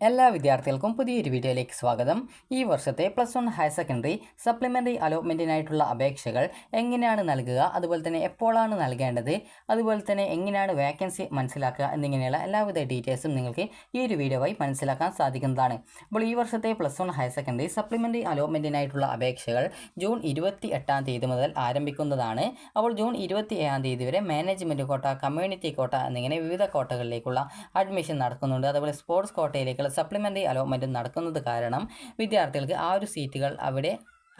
എല്ലാ വിദ്യാർത്ഥികൾക്കും പുതിയൊരു വീഡിയോയിലേക്ക് സ്വാഗതം. ഈ വർഷത്തെ +1 ഹയർ സെക്കൻഡറി സപ്ലിമെൻ്ററി അലോട്ട്മെൻറ്റിനായിട്ടുള്ള അപേക്ഷകൾ എങ്ങനെയാണ് നൽകുക, അതുപോലെ തന്നെ എപ്പോഴാണ് നൽകേണ്ടത്, അതുപോലെ തന്നെ എങ്ങനെയാണ് വേക്കൻസി മനസ്സിലാക്കുക എന്നിങ്ങനെയുള്ള എല്ലാവിധ ഡീറ്റെയിൽസും നിങ്ങൾക്ക് ഈ ഒരു വീഡിയോ വഴി മനസ്സിലാക്കാൻ സാധിക്കുന്നതാണ്. അപ്പോൾ ഈ വർഷത്തെ +1 ഹയർ സെക്കൻഡറി സപ്ലിമെൻ്ററി അലോട്ട്മെൻറ്റിനായിട്ടുള്ള അപേക്ഷകൾ ജൂൺ 28 മുതൽ ആരംഭിക്കുന്നതാണ്. അപ്പോൾ ജൂൺ 27 വരെ മാനേജ്മെൻറ്റ് കോട്ട, കമ്മ്യൂണിറ്റി കോട്ട എന്നിങ്ങനെ വിവിധ കോട്ടകളിലേക്കുള്ള അഡ്മിഷൻ നടക്കുന്നുണ്ട്. അതുപോലെ സ്പോർട്സ് കോട്ടയിലേക്കുള്ള സപ്ലിമെൻ്ററി അലോട്ട്മെൻറ്റ് നടക്കുന്നത് കാരണം വിദ്യാർത്ഥികൾക്ക് ആ ഒരു സീറ്റുകൾ അവിടെ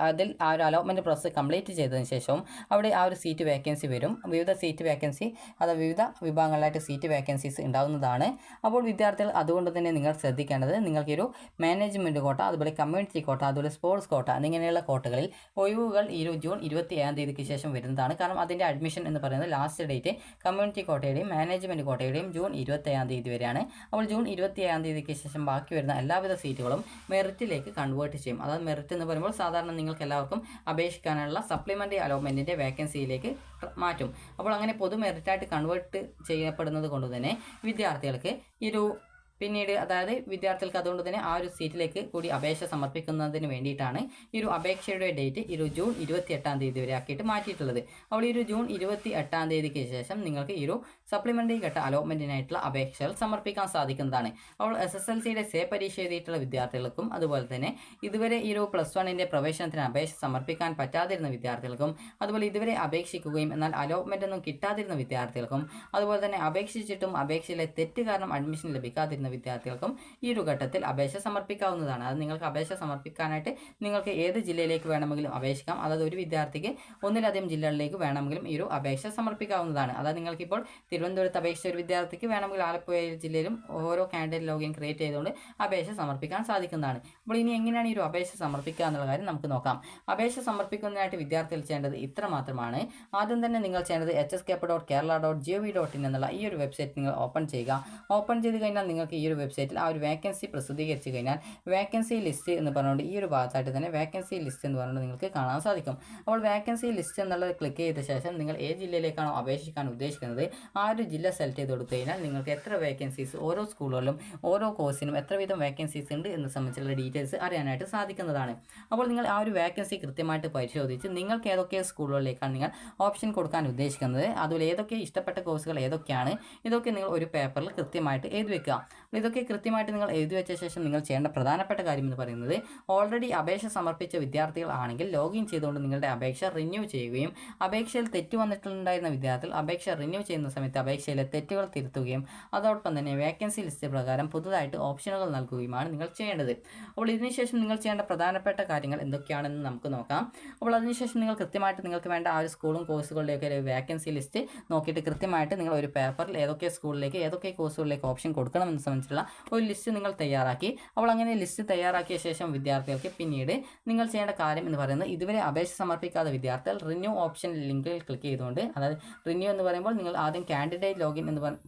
അതിൽ ആ ഒരു അലോട്ട്മെൻറ്റ് പ്രോസസ്സ് കംപ്ലീറ്റ് ചെയ്തതിന് ശേഷവും അവിടെ ആ ഒരു സീറ്റ് വേക്കൻസി വരും. വിവിധ സീറ്റ് വേക്കൻസി വിവിധ വിഭാഗങ്ങളിലായിട്ട് സീറ്റ് വേക്കൻസീസ് ഉണ്ടാകുന്നതാണ്. അപ്പോൾ വിദ്യാർത്ഥികൾ അതുകൊണ്ട് തന്നെ നിങ്ങൾ ശ്രദ്ധിക്കേണ്ടത്, നിങ്ങൾക്കൊരു മാനേജ്മെൻറ്റ് കോട്ട, അതുപോലെ കമ്മ്യൂണിറ്റി കോട്ട, അതുപോലെ സ്പോർട്സ് കോട്ട എന്നിങ്ങനെയുള്ള കോട്ടകളിൽ ഒഴിവുകൾ ഈ ജൂൺ 27 ശേഷം വരുന്നതാണ്. കാരണം അതിൻ്റെ അഡ്മിഷൻ എന്ന് പറയുന്നത് ലാസ്റ്റ് ഡേറ്റ് കമ്മ്യൂണിറ്റി കോട്ടയുടെയും മാനേജ്മെൻറ്റ് കോട്ടയുടെയും ജൂൺ 27 വരെയാണ്. അപ്പോൾ ജൂൺ 27 ശേഷം ബാക്കി വരുന്ന എല്ലാവിധ സീറ്റുകളും മെറിറ്റിലേക്ക് കൺവേർട്ട് ചെയ്യും. അതായത് മെറിറ്റ് എന്ന് പറയുമ്പോൾ സാധാരണ നിങ്ങൾക്ക് എല്ലാവർക്കും അപേക്ഷിക്കാനുള്ള സപ്ലിമെൻ്ററി അലോട്ട്മെൻറ്റിൻ്റെ വേക്കൻസിയിലേക്ക് മാറ്റും. അപ്പോൾ അങ്ങനെ പൊതു മെറിറ്റായിട്ട് കൺവേർട്ട് ചെയ്യപ്പെടുന്നത് കൊണ്ട് തന്നെ വിദ്യാർത്ഥികൾക്ക് പിന്നീട് അതായത് വിദ്യാർത്ഥികൾക്ക് അതുകൊണ്ട് തന്നെ ആ ഒരു സീറ്റിലേക്ക് കൂടി അപേക്ഷ സമർപ്പിക്കുന്നതിന് വേണ്ടിയിട്ടാണ് ഈ ഒരു അപേക്ഷയുടെ ഡേറ്റ് ജൂൺ 28 വരെ ആക്കിയിട്ട് മാറ്റിയിട്ടുള്ളത്. അപ്പോൾ ഈ ജൂൺ 28 ശേഷം നിങ്ങൾക്ക് ഈ സപ്ലിമെൻ്ററി ഘട്ട അലോട്ട്മെൻറ്റിനായിട്ടുള്ള അപേക്ഷകൾ സമർപ്പിക്കാൻ സാധിക്കുന്നതാണ്. അപ്പോൾ SSLCയുടെ സേ പരീക്ഷ എഴുതിയിട്ടുള്ള വിദ്യാർത്ഥികൾക്കും അതുപോലെ തന്നെ ഇതുവരെ ഈ +1ൻ്റെ പ്രവേശനത്തിന് അപേക്ഷ സമർപ്പിക്കാൻ പറ്റാതിരുന്ന വിദ്യാർത്ഥികൾക്കും, അതുപോലെ ഇതുവരെ അപേക്ഷിക്കുകയും എന്നാൽ അലോട്ട്മെൻ്റ് ഒന്നും കിട്ടാതിരുന്ന വിദ്യാർത്ഥികൾക്കും, അതുപോലെ തന്നെ അപേക്ഷിച്ചിട്ടും അപേക്ഷയിലെ തെറ്റ് കാരണം അഡ്മിഷൻ ലഭിക്കാതിരുന്ന വിദ്യാർത്ഥികൾക്കും ഈ ഘട്ടത്തിൽ അപേക്ഷ സമർപ്പിക്കാവുന്നതാണ്. അത് നിങ്ങൾക്ക് അപേക്ഷ സമർപ്പിക്കാനായിട്ട് നിങ്ങൾക്ക് ഏത് ജില്ലയിലേക്ക് വേണമെങ്കിലും അപേക്ഷിക്കാം. അതായത് ഒരു വിദ്യാർത്ഥിക്ക് ഒന്നിലധികം ജില്ലകളിലേക്ക് വേണമെങ്കിലും ഈ അപേക്ഷ സമർപ്പിക്കാവുന്നതാണ്. അതായത് നിങ്ങൾക്കിപ്പോൾ തിരുവനന്തപുരത്ത് അപേക്ഷിച്ച ഒരു വിദ്യാർത്ഥിക്ക് വേണമെങ്കിൽ ആലപ്പുഴ ജില്ലയിലും ഓരോ കാൻഡിഡേറ്റ് ലോഗിൻ ക്രിയേറ്റ് ചെയ്തുകൊണ്ട് അപേക്ഷ സമർപ്പിക്കാൻ സാധിക്കുന്നതാണ്. അപ്പോൾ ഇനി എങ്ങനെയാണ് ഈ അപേക്ഷ സമർപ്പിക്കുക എന്നുള്ള കാര്യം നമുക്ക് നോക്കാം. അപേക്ഷ സമർപ്പിക്കുന്നതിനായിട്ട് വിദ്യാർത്ഥികൾ ചെയ്യേണ്ടത് ഇത്ര മാത്രമാണ്. ആദ്യം തന്നെ നിങ്ങൾ ചെയ്യേണ്ടത് hskep.kerala.gov.in എന്നുള്ള ഈ ഒരു വെബ്സൈറ്റ് നിങ്ങൾ ഓപ്പൺ ചെയ്യുക. ഓപ്പൺ ചെയ്ത് കഴിഞ്ഞാൽ നിങ്ങൾക്ക് ഈ ഒരു വെബ്സൈറ്റിൽ ആ ഒരു വേക്കൻസി പ്രസിദ്ധീകരിച്ച് കഴിഞ്ഞാൽ വേക്കൻസി ലിസ്റ്റ് എന്ന് പറഞ്ഞുകൊണ്ട് ഈ ഒരു ഭാഗത്തായിട്ട് തന്നെ വേക്കൻസി ലിസ്റ്റ് എന്ന് പറഞ്ഞുകൊണ്ട് നിങ്ങൾക്ക് കാണാൻ സാധിക്കും. അപ്പോൾ വേക്കൻസി ലിസ്റ്റ് എന്നുള്ളത് ക്ലിക്ക് ചെയ്ത ശേഷം നിങ്ങൾ ഏത് ജില്ലയിലേക്കാണോ അപേക്ഷിക്കാൻ ഉദ്ദേശിക്കുന്നത് ആ ഒരു ജില്ല സെലക്ട് ചെയ്ത് കൊടുത്തു കഴിഞ്ഞാൽ നിങ്ങൾക്ക് എത്ര വേക്കൻസീസ് ഓരോ സ്കൂളുകളിലും ഓരോ കോഴ്സിനും എത്ര വീതം വേക്കൻസീസ് ഉണ്ട് എന്ന് സംബന്ധിച്ചുള്ള ഡീറ്റെയിൽസ് അറിയാനായിട്ട് സാധിക്കുന്നതാണ്. അപ്പോൾ നിങ്ങൾ ആ ഒരു വേക്കൻസി കൃത്യമായിട്ട് പരിശോധിച്ച് നിങ്ങൾക്ക് ഏതൊക്കെ സ്കൂളുകളിലേക്കാണ് നിങ്ങൾ ഓപ്ഷൻ കൊടുക്കാൻ ഉദ്ദേശിക്കുന്നത്, അതുപോലെ ഏതൊക്കെ ഇഷ്ടപ്പെട്ട കോഴ്സുകൾ ഏതൊക്കെയാണ്, ഇതൊക്കെ നിങ്ങൾ ഒരു പേപ്പറിൽ കൃത്യമായിട്ട് എഴുതി വെക്കുക. ഇതൊക്കെ കൃത്യമായിട്ട് നിങ്ങൾ എഴുതി വെച്ച ശേഷം നിങ്ങൾ ചെയ്യേണ്ട പ്രധാനപ്പെട്ട കാര്യം എന്ന് പറയുന്നത്, ഓൾറെഡി അപേക്ഷ സമർപ്പിച്ച വിദ്യാർത്ഥികൾ ആണെങ്കിൽ ലോഗിൻ ചെയ്തുകൊണ്ട് നിങ്ങളുടെ അപേക്ഷ റിന്യൂ ചെയ്യുകയും അപേക്ഷയിൽ തെറ്റ് വന്നിട്ടുണ്ടായിരുന്ന വിദ്യാർത്ഥികൾ അപേക്ഷ റിന്യൂ ചെയ്യുന്ന സമയത്ത് അപേക്ഷയിലെ തെറ്റുകൾ തിരുത്തുകയും അതോടൊപ്പം തന്നെ വേക്കൻസി ലിസ്റ്റ് പ്രകാരം പുതുതായിട്ട് ഓപ്ഷനുകൾ നൽകുകയുമാണ് നിങ്ങൾ ചെയ്യേണ്ടത്. അപ്പോൾ ഇതിനുശേഷം നിങ്ങൾ ചെയ്യേണ്ട പ്രധാനപ്പെട്ട കാര്യങ്ങൾ എന്തൊക്കെയാണെന്ന് നമുക്ക് നോക്കാം. അപ്പോൾ അതിനുശേഷം നിങ്ങൾ കൃത്യമായിട്ട് നിങ്ങൾക്ക് വേണ്ട ആ ഒരു സ്കൂളും കോഴ്സുകളിലേക്ക് ഒരു വേക്കൻസി ലിസ്റ്റ് നോക്കിയിട്ട് കൃത്യമായിട്ട് നിങ്ങൾ ഒരു പേപ്പറിൽ ഏതൊക്കെ സ്കൂളിലേക്ക് ഏതൊക്കെ കോഴ്സുകളിലേക്ക് ഓപ്ഷൻ കൊടുക്കണമെന്ന് സംബന്ധിച്ചുള്ള ഒരു ലിസ്റ്റ് നിങ്ങൾ തയ്യാറാക്കി. അപ്പോൾ അങ്ങനെ ലിസ്റ്റ് തയ്യാറാക്കിയ ശേഷം വിദ്യാർത്ഥികൾക്ക് പിന്നീട് നിങ്ങൾ ചെയ്യേണ്ട കാര്യം എന്ന് പറയുന്നത്, ഇതുവരെ അപേക്ഷ സമർപ്പിക്കാത്ത വിദ്യാർത്ഥികൾ റിന്യൂ ഓപ്ഷൻ ലിങ്കിൽ ക്ലിക്ക് ചെയ്തുകൊണ്ട്, അതായത് റിന്യൂ എന്ന് പറയുമ്പോൾ നിങ്ങൾ ആദ്യം candidate login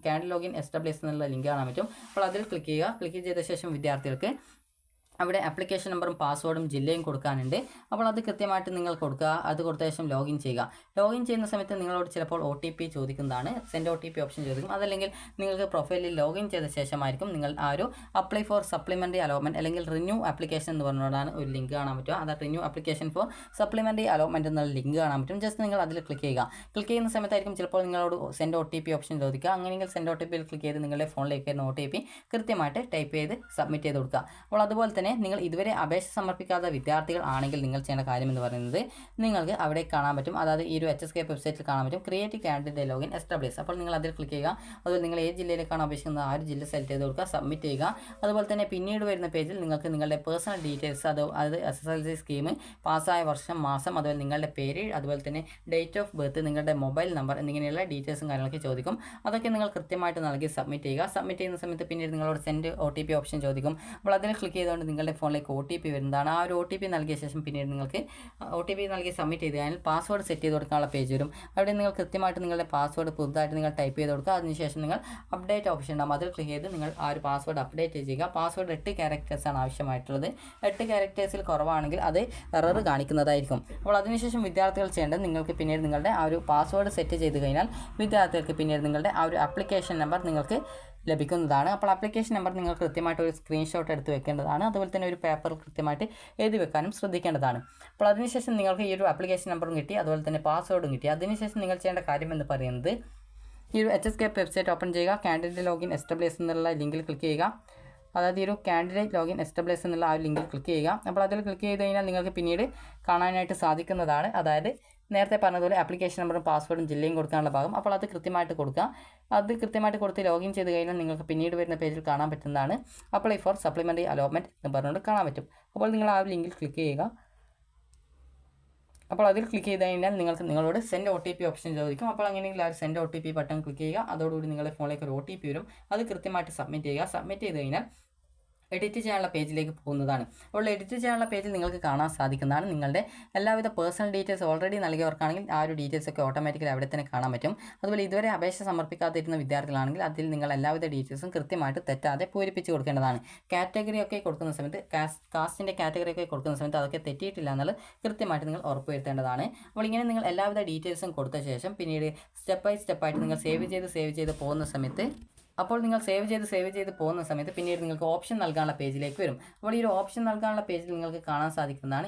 candidate login establish എന്നുള്ള ലിങ്ക് കാണാൻ പറ്റും. അപ്പോൾ അതിൽ ക്ലിക്ക് ചെയ്യുക. ക്ലിക്ക് ചെയ്ത ശേഷം വിദ്യാർത്ഥികൾക്ക് അവിടെ ആപ്ലിക്കേഷൻ നമ്പറും പാസ്വേഡും ജില്ലയും കൊടുക്കാനുണ്ട്. അപ്പോൾ അത് കൃത്യമായിട്ട് നിങ്ങൾ കൊടുക്കുക. അത് കൊടുത്ത ശേഷം ലോഗിൻ ചെയ്യുക. ലോഗിൻ ചെയ്യുന്ന സമയത്ത് നിങ്ങളോട് ചിലപ്പോൾ OTP ചോദിക്കുന്നതാണ്. സെൻഡ് OTP ഓപ്ഷൻ ചോദിക്കും. അതല്ലെങ്കിൽ നിങ്ങൾക്ക് പ്രൊഫൈലിൽ ലോഗിൻ ചെയ്ത ശേഷമായിരിക്കും നിങ്ങൾ ആ ഒരു അപ്ലൈ ഫോർ സപ്ലിമെൻ്ററി അലോട്ട്മെൻറ്റ് അല്ലെങ്കിൽ റിന്യൂ ആപ്ലിക്കേഷൻ എന്ന് പറഞ്ഞുകൊണ്ടാണ് ഒരു ലിങ്ക് കാണാൻ പറ്റുക. അതായത് renew application for supplementary allotment എന്നുള്ള ലിങ്ക് കാണാൻ പറ്റും. ജസ്റ്റ് നിങ്ങൾ അതിൽ ക്ലിക്ക് ചെയ്യുക. ക്ലിക്ക് ചെയ്യുന്ന സമയത്തായിരിക്കും ചിലപ്പോൾ നിങ്ങളോട് സെൻഡ് OTP ഓപ്ഷൻ ചോദിക്കുക. അങ്ങനെയെങ്കിൽ സെൻഡ് OTPയിൽ ക്ലിക്ക് ചെയ്ത് നിങ്ങളുടെ ഫോണിലേക്ക് വരുന്ന OTP കൃത്യമായിട്ട് ടൈപ്പ് ചെയ്ത് സബ്മിറ്റ് ചെയ്ത് കൊടുക്കുക. അപ്പോൾ അതുപോലെ തന്നെ നിങ്ങൾ ഇതുവരെ അപേക്ഷ സമർപ്പിക്കാത്ത വിദ്യാർത്ഥികൾ ആണെങ്കിൽ നിങ്ങൾ ചെയ്യേണ്ട കാര്യം എന്ന് പറയുന്നത്, നിങ്ങൾക്ക് അവിടെ കാണാൻ പറ്റും, അതായത് ഈ ഒരു HSKep വെബ്സൈറ്റിൽ കാണാൻ പറ്റും ക്രിയേറ്റ് കാൻഡിഡേറ്റ് ലോഗിൻ എസ്റ്റാബ്ലിഷ്. അപ്പോൾ നിങ്ങൾ അതിൽ ക്ലിക്ക് ചെയ്യുക. അതുപോലെ നിങ്ങൾ ഏത് ജില്ലയിലേക്കാണ് അപേക്ഷിക്കുന്നത് ആ ഒരു ജില്ല സെലക്ട് ചെയ്ത് കൊടുക്കുക, സബ്മിറ്റ് ചെയ്യുക. അതുപോലെ തന്നെ പിന്നീട് വരുന്ന പേജിൽ നിങ്ങൾക്ക് നിങ്ങളുടെ പേഴ്സണൽ ഡീറ്റെയിൽസ്, അതായത് SSLC സ്കീം, പാസ്സായ വർഷം, മാസം, അതുപോലെ നിങ്ങളുടെ പേര്, അതുപോലെ തന്നെ ഡേറ്റ് ഓഫ് ബർത്ത്, നിങ്ങളുടെ മൊബൈൽ നമ്പർ എന്നിങ്ങനെയുള്ള ഡീറ്റെയിൽസും കാര്യങ്ങളൊക്കെ ചോദിക്കും. അതൊക്കെ നിങ്ങൾ കൃത്യമായിട്ട് നൽകി സബ്മിറ്റ് ചെയ്യുക. സബ്മിറ്റ് ചെയ്യുന്ന സമയത്ത് പിന്നീട് നിങ്ങളോട് സെൻഡ് OTP ഓപ്ഷൻ ചോദിക്കും. അപ്പോൾ അതിൽ ക്ലിക്ക് ചെയ്തുകൊണ്ട് നിങ്ങളുടെ ഫോണിലേക്ക് OTP വരുന്നതാണ്. ആ ഒരു OTP നൽകിയ ശേഷം പിന്നീട് നിങ്ങൾക്ക് OTP നൽകി സബ്മിറ്റ് ചെയ്ത് കഴിഞ്ഞാൽ പാസ്വേഡ് സെറ്റ് ചെയ്ത് കൊടുക്കാനുള്ള പേജ് വരും. അവിടെ നിങ്ങൾ കൃത്യമായിട്ട് നിങ്ങളുടെ പാസ്വേഡ് പുതുതായിട്ട് നിങ്ങൾ ടൈപ്പ് ചെയ്ത് കൊടുക്കുക. അതിനുശേഷം നിങ്ങൾ അപ്ഡേറ്റ് ഓപ്ഷൻ ഉണ്ടാകും. അതിൽ ക്ലിക്ക് ചെയ്ത് നിങ്ങൾ ആ ഒരു പാസ്വേഡ് അപ്ഡേറ്റ് ചെയ്യുക. പാസ്വേഡ് 8 ക്യാരക്ടേഴ്സാണ് ആവശ്യമായിട്ടുള്ളത്. 8 ക്യാരക്ടേഴ്സിൽ കുറവാണെങ്കിൽ അത് എറർ കാണിക്കുന്നതായിരിക്കും. അപ്പോൾ അതിനുശേഷം വിദ്യാർത്ഥികൾ ചെയ്യേണ്ടത്, നിങ്ങൾക്ക് പിന്നീട് നിങ്ങളുടെ ആ ഒരു പാസ്വേഡ് സെറ്റ് ചെയ്ത് കഴിഞ്ഞാൽ വിദ്യാർത്ഥികൾക്ക് പിന്നീട് നിങ്ങളുടെ ആ ഒരു ആപ്ലിക്കേഷൻ നമ്പർ നിങ്ങൾക്ക് ലഭിക്കുന്നതാണ്. അപ്പോൾ ആപ്ലിക്കേഷൻ നമ്പർ നിങ്ങൾ കൃത്യമായിട്ട് ഒരു സ്ക്രീൻഷോട്ട് എടുത്ത് വെക്കേണ്ടതാണ്. അതുപോലെ തന്നെ ഒരു പേപ്പർ കൃത്യമായിട്ട് എഴുതി വെക്കാനും ശ്രദ്ധിക്കേണ്ടതാണ്. അപ്പോൾ അതിനുശേഷം നിങ്ങൾക്ക് ഈ ഒരു ആപ്ലിക്കേഷൻ നമ്പറും കിട്ടി, അതുപോലെ തന്നെ പാസ്വേഡും കിട്ടി. അതിനുശേഷം നിങ്ങൾ ചെയ്യേണ്ട കാര്യം എന്ന് പറയുന്നത് ഈ ഒരു HSCAP വെബ്സൈറ്റ് ഓപ്പൺ ചെയ്യുക, കാൻഡിഡേറ്റ് ലോഗിൻ എസ്റ്റാബ്ലിഷ് എന്നുള്ള ലിങ്കിൽ ക്ലിക്ക് ചെയ്യുക. അതായത് ഈ ഒരു കാൻഡിഡേറ്റ് ലോഗിൻ എസ്റ്റാബ്ലിഷ് എന്നുള്ള ആ ഒരു ലിങ്കിൽ ക്ലിക്ക് ചെയ്യുക. അപ്പോൾ അതിൽ ക്ലിക്ക് ചെയ്ത് കഴിഞ്ഞാൽ നിങ്ങൾക്ക് പിന്നീട് കാണാനായിട്ട് സാധിക്കുന്നതാണ്. അതായത് നേരത്തെ പറഞ്ഞതുപോലെ ആപ്ലിക്കേഷൻ നമ്പറും പാസ്വേഡും ജില്ലയും കൊടുക്കാനുള്ള ഭാഗം. അപ്പോൾ അത് കൃത്യമായിട്ട് കൊടുക്കുക. അത് കൃത്യമായിട്ട് കൊടുത്ത് ലോഗിൻ ചെയ്ത് കഴിഞ്ഞാൽ നിങ്ങൾക്ക് പിന്നീട് വരുന്ന പേജിൽ കാണാൻ പറ്റുന്നതാണ് അപ്ലൈ ഫോർ സപ്ലിമെൻ്ററി അലോട്ട്മെൻറ്റ് എന്ന് പറഞ്ഞുകൊണ്ട് കാണാൻ പറ്റും. അപ്പോൾ നിങ്ങൾ ആ ഒരു ലിങ്കിൽ ക്ലിക്ക് ചെയ്യുക. അപ്പോൾ അതിൽ ക്ലിക്ക് ചെയ്ത് കഴിഞ്ഞാൽ നിങ്ങൾക്ക് നിങ്ങളോട് സെൻഡ് OTP ഓപ്ഷൻ ചോദിക്കും. അപ്പോൾ അങ്ങനെയെങ്കിൽ ആ ഒരു സെൻഡ് OTP ബട്ടൺ ക്ലിക്ക് ചെയ്യുക. അതോടുകൂടി നിങ്ങളുടെ ഫോണിലേക്ക് ഒരു OTP വരും. അത് കൃത്യമായിട്ട് സബ്മിറ്റ് ചെയ്യുക. സബ്മിറ്റ് ചെയ്ത് കഴിഞ്ഞാൽ എഡിറ്റ് ചെയ്യാനുള്ള പേജിലേക്ക് പോകുന്നതാണ്. അപ്പോൾ എഡിറ്റ് ചെയ്യാനുള്ള പേജിൽ നിങ്ങൾക്ക് കാണാൻ സാധിക്കുന്നതാണ് നിങ്ങളുടെ എല്ലാവിധ പേഴ്സണൽ ഡീറ്റെയിൽസ് ഓൾറെഡി നൽകിയവർക്കാണെങ്കിൽ ആ ഒരു ഡീറ്റെയിൽസ് ഒക്കെ ഓട്ടോമാറ്റിക്കലി അവിടെ തന്നെ കാണാൻ പറ്റും. അതുപോലെ ഇതുവരെ അപേക്ഷ സമർപ്പിക്കാതിരുന്ന വിദ്യാർത്ഥികളാണെങ്കിൽ അതിൽ നിങ്ങൾ എല്ലാവിധ ഡീറ്റെയിൽസും കൃത്യമായിട്ട് തെറ്റാതെ പൂരിപ്പിച്ച് കൊടുക്കേണ്ടതാണ്. കാറ്റഗറി ഒക്കെ കൊടുക്കുന്ന സമയത്ത് കാസ്റ്റിൻ്റെ കാറ്റഗറി ഒക്കെ കൊടുക്കുന്ന സമയത്ത് അതൊക്കെ തെറ്റിയിട്ടില്ല എന്നുള്ളത് കൃത്യമായിട്ട് നിങ്ങൾ ഉറപ്പുവരുത്തേണ്ടതാണ്. അപ്പോൾ ഇങ്ങനെ നിങ്ങൾ എല്ലാവിധ ഡീറ്റെയിൽസും കൊടുത്ത ശേഷം പിന്നീട് സ്റ്റെപ്പ് ബൈ സ്റ്റെപ്പായിട്ട് നിങ്ങൾ സേവ് ചെയ്ത് പോകുന്ന സമയത്ത് നിങ്ങൾ സേവ് ചെയ്ത് പോകുന്ന സമയത്ത് പിന്നീട് നിങ്ങൾക്ക് ഓപ്ഷൻ നൽകാനുള്ള പേജിലേക്ക് വരും. അപ്പോൾ ഈ ഒരു ഓപ്ഷൻ നൽകാനുള്ള പേജിൽ നിങ്ങൾക്ക് കാണാൻ സാധിക്കുന്നതാണ്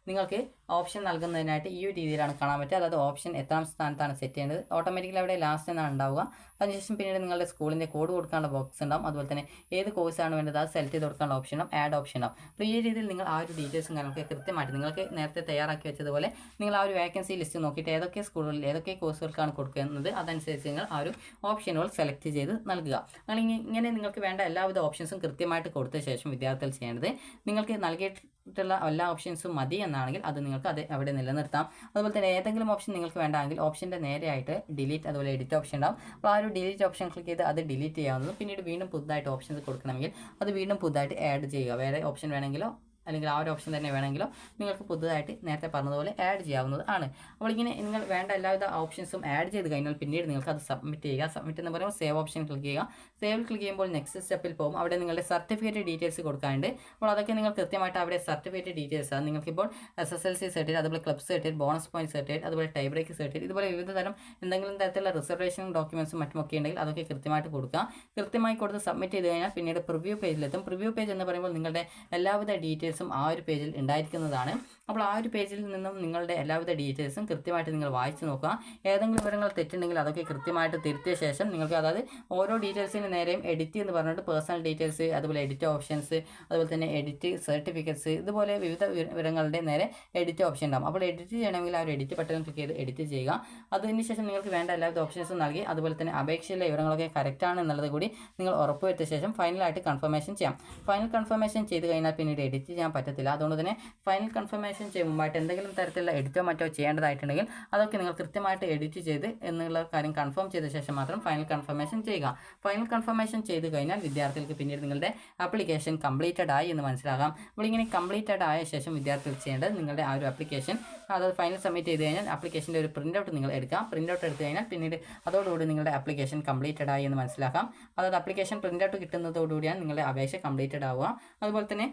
നിങ്ങൾക്ക് ഓപ്ഷൻ നൽകുന്നതിനായിട്ട് ഈ ഒരു രീതിയിലാണ് കാണാൻ പറ്റുക. അതായത് ഓപ്ഷൻ എത്രാം സ്ഥാനത്താണ് സെറ്റ് ചെയ്യേണ്ടത്, ഓട്ടോമാറ്റിക്കലി അവിടെ ലാസ്റ്റ് എന്നാണ് ഉണ്ടാവുക. അതിനുശേഷം പിന്നീട് നിങ്ങളുടെ സ്കൂളിൻ്റെ കോഡ് കൊടുക്കാനുള്ള ബോക്സ് ഉണ്ടാവും. അതുപോലെ തന്നെ ഏത് കോഴ്സാണ് വേണ്ടത് അത് സെലക്ട് ചെയ്ത് കൊടുക്കാനുള്ള ഓപ്ഷൻ ഉണ്ടാവും, ആഡ് ഓപ്ഷൻ ഉണ്ടാവും. അപ്പോൾ ഈ രീതിയിൽ നിങ്ങൾ ആ ഒരു ഡീറ്റെയിൽസും കാര്യങ്ങളൊക്കെ കൃത്യമായിട്ട് നിങ്ങൾക്ക് നേരത്തെ തയ്യാറാക്കി വെച്ചതുപോലെ നിങ്ങൾ ആ ഒരു വേക്കൻസി ലിസ്റ്റ് നോക്കിയിട്ട് ഏതൊക്കെ സ്കൂളുകളിൽ ഏതൊക്കെ കോഴ്സുകൾക്കാണ് കൊടുക്കുന്നത് അതനുസരിച്ച് നിങ്ങൾ ആ ഒരു ഓപ്ഷനുകൾ സെലക്ട് ചെയ്ത് നൽകുക. ഇങ്ങനെ നിങ്ങൾക്ക് വേണ്ട എല്ലാവിധ ഓപ്ഷൻസും കൃത്യമായിട്ട് കൊടുത്ത ശേഷം വിദ്യാർത്ഥികൾ ചെയ്യേണ്ടത് നിങ്ങൾക്ക് നൽകിയിട്ടുള്ള എല്ലാ ഓപ്ഷൻസും മതി എന്നാണെങ്കിൽ അത് നിങ്ങൾക്ക് അവിടെ നിലനിർത്താം. അതുപോലെ തന്നെ ഏതെങ്കിലും ഓപ്ഷൻ നിങ്ങൾക്ക് വേണ്ടെങ്കിൽ ഓപ്ഷൻ്റെ നേരെയായിട്ട് ഡിലീറ്റ് അതുപോലെ എഡിറ്റ് ഓപ്ഷൻ ഉണ്ടാവും. അപ്പോൾ ആ ഒരു ഡിലീറ്റ് ഓപ്ഷൻ ക്ലിക്ക് ചെയ്ത് അത് ഡിലീറ്റ് ചെയ്യാവുന്നതും പിന്നീട് വീണ്ടും പുതുതായിട്ട് ഓപ്ഷൻസ് കൊടുക്കണമെങ്കിൽ അത് വീണ്ടും പുതുതായിട്ട് ആഡ് ചെയ്യുക. വേറെ ഓപ്ഷൻ വേണമെങ്കിലോ അല്ലെങ്കിൽ ആ ഒരു ഓപ്ഷൻ തന്നെ വേണമെങ്കിലോ നിങ്ങൾക്ക് പുതുതായിട്ട് നേരത്തെ പറഞ്ഞതുപോലെ ആഡ് ചെയ്യാവുന്നത് ആണ്. അപ്പോൾ ഇങ്ങനെ നിങ്ങൾ വേണ്ട എല്ലാവിധ ഓപ്ഷൻസും ആഡ് ചെയ്ത് കഴിഞ്ഞാൽ പിന്നീട് നിങ്ങൾക്ക് അത് സബ്മിറ്റ് ചെയ്യുക. സബ്മിറ്റ് എന്ന് പറയുമ്പോൾ സേവ് ഓപ്ഷൻ ക്ലിക്ക് ചെയ്യുക. സേവിൽ ക്ലിക്ക് ചെയ്യുമ്പോൾ നെക്സ്റ്റ് സ്റ്റെപ്പിൽ പോകും. അവിടെ നിങ്ങളുടെ സർട്ടിഫിക്കറ്റ് ഡീറ്റെയിൽസ് കൊടുക്കാനുണ്ട്. അപ്പോൾ അതൊക്കെ നിങ്ങൾ കൃത്യമായിട്ട് അവിടെ സർട്ടിഫിക്കറ്റ് ഡീറ്റെയിൽസ് ആണ് നിങ്ങൾക്കിപ്പോൾ SSLC സർട്ടിഫിക്കറ്റ്, അതുപോലെ club certificate, bonus point certificate, അതുപോലെ ടൈ ബ്രേക്ക് സർട്ടിഫിക്കറ്റ്, ഇതുപോലെ വിവിധ തരം എന്തെങ്കിലും തരത്തിലുള്ള റിസർവേഷൻ ഡോക്യുമെൻറ്റ്സും മറ്റുമൊക്കെ ഉണ്ടെങ്കിൽ അതൊക്കെ കൃത്യമായിട്ട് കൊടുക്കുക. കൃത്യമായി കൊടുത്ത് സബ്മിറ്റ് ചെയ്ത് കഴിഞ്ഞാൽ പിന്നീട് പ്രിവ്യൂ പേജിലെത്തും. പ്രിവ്യൂ പേജ് എന്ന് പറയുമ്പോൾ നിങ്ങളുടെ എല്ലാവിധ ഡീറ്റെയിൽസും ആ ഒരു പേജിൽ ഉണ്ടായിരിക്കുന്നതാണ്. അപ്പോൾ ആ ഒരു പേജിൽ നിന്നും നിങ്ങളുടെ എല്ലാവിധ ഡീറ്റെയിൽസും കൃത്യമായിട്ട് നിങ്ങൾ വായിച്ച് നോക്കുക. ഏതെങ്കിലും വിവരങ്ങൾ തെറ്റുണ്ടെങ്കിൽ അതൊക്കെ കൃത്യമായിട്ട് തിരുത്തിയ ശേഷം നിങ്ങൾക്ക് അതായത് ഓരോ ഡീറ്റെയിൽസിന് നേരെയും എഡിറ്റ് എന്ന് പറഞ്ഞിട്ട് പേഴ്സണൽ ഡീറ്റെയിൽസ്, അതുപോലെ എഡിറ്റ് ഓപ്ഷൻസ്, അതുപോലെ തന്നെ എഡിറ്റ് സർട്ടിഫിക്കറ്റ്സ്, ഇതുപോലെ വിവിധ വിവരങ്ങളുടെ നേരെ എഡിറ്റ് ഓപ്ഷൻ ഉണ്ടാകും. അപ്പോൾ എഡിറ്റ് ചെയ്യണമെങ്കിൽ ആ ഒരു എഡിറ്റ് ബട്ടൺ ക്ലിക്ക് ചെയ്ത് എഡിറ്റ് ചെയ്യുക. അതിനുശേഷം നിങ്ങൾക്ക് വേണ്ട എല്ലാവിധ ഓപ്ഷൻസും നൽകി അതുപോലെ തന്നെ അപേക്ഷയിലെ വിവരങ്ങളൊക്കെ കറക്റ്റാണ് എന്നുള്ളത് കൂടി നിങ്ങൾ ഉറപ്പുവരുത്തിയ ശേഷം ഫൈനലായിട്ട് കൺഫർമേഷൻ ചെയ്യാം. ഫൈനൽ കൺഫർമേഷൻ ചെയ്ത് കഴിഞ്ഞാൽ പിന്നീട് എഡിറ്റ് ചെയ്യാൻ പറ്റത്തില്ല. അതുകൊണ്ട് തന്നെ ഫൈനൽ കൺഫർമേഷൻ ചെയ്യുമ്പോഴായിട്ട് എന്തെങ്കിലും തരത്തിലുള്ള എഡിറ്റോ മറ്റോ ചെയ്യേണ്ടതായിട്ടുണ്ടെങ്കിൽ അതൊക്കെ നിങ്ങൾ കൃത്യമായിട്ട് എഡിറ്റ് ചെയ്ത് എന്നുള്ള കാര്യം കൺഫേം ചെയ്ത ശേഷം മാത്രം ഫൈനൽ കൺഫർമേഷൻ ചെയ്യുക. ഫൈനൽ കൺഫർമേഷൻ ചെയ്ത് കഴിഞ്ഞാൽ വിദ്യാർത്ഥികൾക്ക് പിന്നീട് നിങ്ങളുടെ ആപ്ലിക്കേഷൻ കംപ്ലീറ്റഡ് ആയി എന്ന് മനസ്സിലാകാം. അപ്പോൾ ഇങ്ങനെ കംപ്ലീറ്റഡ് ആയ ശേഷം വിദ്യാർത്ഥികൾ ചെയ്യേണ്ടത് നിങ്ങളുടെ ആ ഒരു ആപ്ലിക്കേഷൻ അതായത് ഫൈനൽ സബ്മിറ്റ് ചെയ്ത് കഴിഞ്ഞാൽ ആപ്ലിക്കേഷൻ്റെ ഒരു പ്രിൻ്റ് ഔട്ട് നിങ്ങൾ എടുക്കാം. പ്രിൻ്റ് ഔട്ട് എടുത്തു കഴിഞ്ഞാൽ പിന്നീട് അതോടുകൂടി നിങ്ങളുടെ ആപ്ലിക്കേഷൻ കംപ്ലീറ്റഡ് ആയി എന്ന് മനസ്സിലാക്കാം. അതായത് ആപ്ലിക്കേഷൻ പ്രിൻ്റ് ഔട്ട് കിട്ടുന്നതോടുകൂടിയാണ് നിങ്ങളുടെ അപേക്ഷ കംപ്ലീറ്റഡ് ആവുക. അതുപോലെ തന്നെ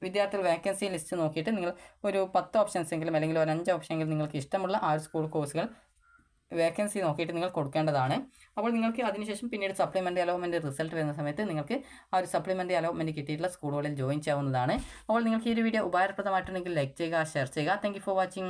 വിദ്യാർത്ഥികൾ വേക്കൻസി ലിസ്റ്റ് നോക്കിയിട്ട് നിങ്ങൾ ഒരു 10 ഓപ്ഷൻസ് എങ്കിലും അല്ലെങ്കിൽ ഒരു 5 ഓപ്ഷനെങ്കിലും നിങ്ങൾക്ക് ഇഷ്ടമുള്ള ആ ഒരു സ്കൂൾ കോഴ്സുകൾ വേക്കൻസി നോക്കിയിട്ട് നിങ്ങൾ കൊടുക്കേണ്ടതാണ്. അപ്പോൾ നിങ്ങൾക്ക് അതിനുശേഷം പിന്നീട് സപ്ലിമെൻ്ററി അലോട്ട്മെൻറ്റ് റിസൾട്ട് വരുന്ന സമയത്ത് നിങ്ങൾക്ക് ആ ഒരു സപ്ലിമെൻ്ററി അലോട്ട്മെൻറ്റ് കിട്ടിയിട്ടുള്ള സ്കൂളുകളിൽ ജോയിൻ ചെയ്യാവുന്നതാണ്. അപ്പോൾ നിങ്ങൾക്ക് ഈ ഒരു വീഡിയോ ഉപകാരപ്രദമായിട്ടുണ്ടെങ്കിൽ ലൈക്ക് ചെയ്യുക, ഷെയർ ചെയ്യുക. Thank you for watching.